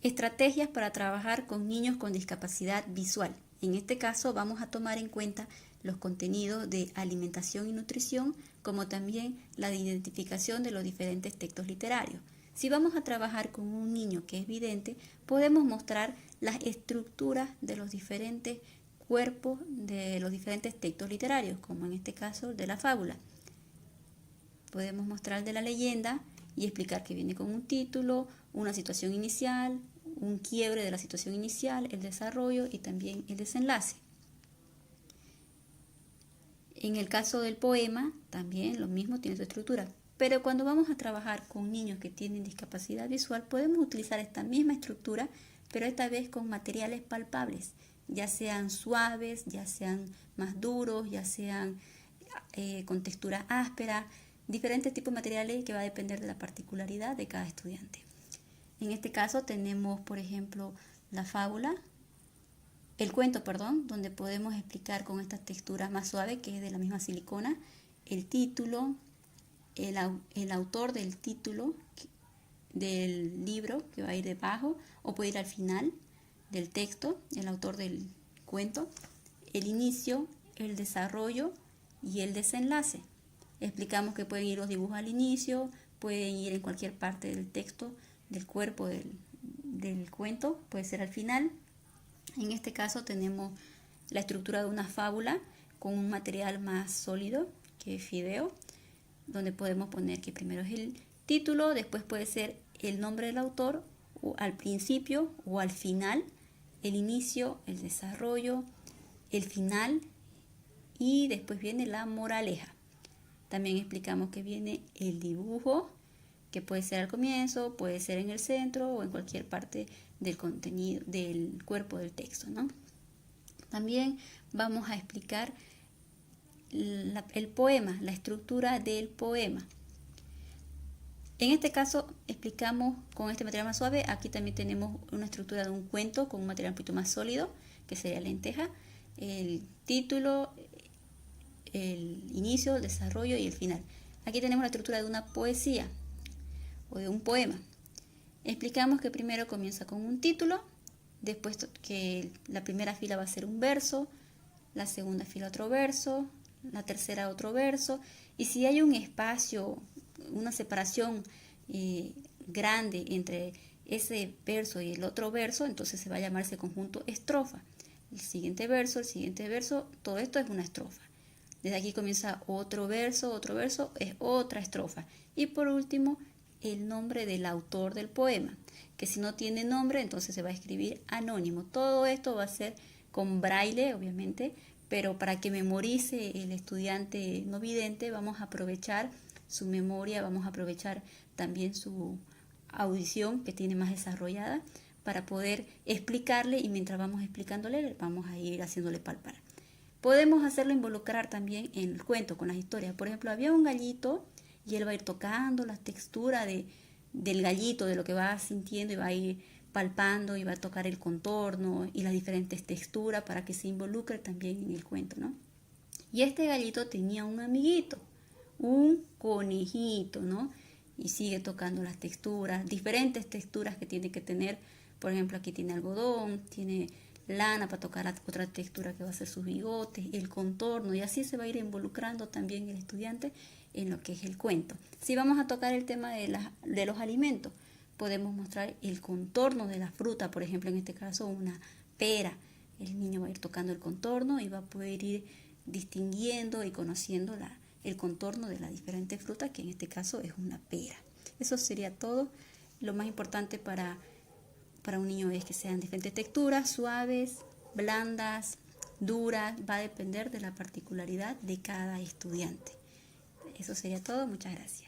Estrategias para trabajar con niños con discapacidad visual. En este caso vamos a tomar en cuenta los contenidos de alimentación y nutrición, como también la de identificación de los diferentes textos literarios. Si vamos a trabajar con un niño que es vidente, podemos mostrar las estructuras de los diferentes cuerpos de los diferentes textos literarios, como en este caso de la fábula. Podemos mostrar de la leyenda y explicar que viene con un título, una situación inicial, un quiebre de la situación inicial, el desarrollo y también el desenlace. En el caso del poema, también lo mismo, tiene su estructura. Pero cuando vamos a trabajar con niños que tienen discapacidad visual, podemos utilizar esta misma estructura, pero esta vez con materiales palpables, ya sean suaves, ya sean más duros, ya sean con textura áspera, diferentes tipos de materiales que va a depender de la particularidad de cada estudiante. En este caso tenemos, por ejemplo, el cuento, donde podemos explicar con esta textura más suave, que es de la misma silicona, el título, el autor del título del libro que va a ir debajo, o puede ir al final del texto, el autor del cuento, el inicio, el desarrollo y el desenlace. Explicamos que pueden ir los dibujos al inicio, pueden ir en cualquier parte del texto, del cuerpo del cuento, puede ser al final. En este caso tenemos la estructura de una fábula con un material más sólido que es fideo, donde podemos poner que primero es el título, después puede ser el nombre del autor, o al principio o al final, el inicio, el desarrollo, el final y después viene la moraleja. También explicamos que viene el dibujo, que puede ser al comienzo, puede ser en el centro o en cualquier parte del contenido, del cuerpo del texto, ¿no? También vamos a explicar el poema, la estructura del poema. En este caso explicamos con este material más suave. Aquí también tenemos una estructura de un cuento con un material un poquito más sólido, que sería lenteja, el título, el inicio, el desarrollo y el final. Aquí tenemos la estructura de una poesía o de un poema. Explicamos que primero comienza con un título, después que la primera fila va a ser un verso, la segunda fila otro verso, la tercera otro verso, y si hay un espacio, una separación grande entre ese verso y el otro verso, entonces se va a llamar ese conjunto estrofa. El siguiente verso, todo esto es una estrofa. Desde aquí comienza otro verso, es otra estrofa. Y por último, el nombre del autor del poema, que si no tiene nombre, entonces se va a escribir anónimo. Todo esto va a ser con braille, obviamente, pero para que memorice el estudiante no vidente, vamos a aprovechar su memoria, vamos a aprovechar también su audición que tiene más desarrollada para poder explicarle, y mientras vamos explicándole, vamos a ir haciéndole palpar. Podemos hacerlo involucrar también en el cuento, con las historias. Por ejemplo, había un gallito y él va a ir tocando la textura del gallito, de lo que va sintiendo, y va a ir palpando y va a tocar el contorno y las diferentes texturas para que se involucre también en el cuento, ¿no? Y este gallito tenía un amiguito, un conejito, ¿no? Y sigue tocando las texturas, diferentes texturas que tiene que tener. Por ejemplo, aquí tiene algodón, tiene lana para tocar otra textura que va a ser sus bigotes, el contorno, y así se va a ir involucrando también el estudiante en lo que es el cuento. Si vamos a tocar el tema de los alimentos, podemos mostrar el contorno de la fruta, por ejemplo, en este caso una pera. El niño va a ir tocando el contorno y va a poder ir distinguiendo y conociendo el contorno de la diferente fruta, que en este caso es una pera. Eso sería todo. Lo más importante para un niño es que sean diferentes texturas, suaves, blandas, duras. Va a depender de la particularidad de cada estudiante. Eso sería todo. Muchas gracias.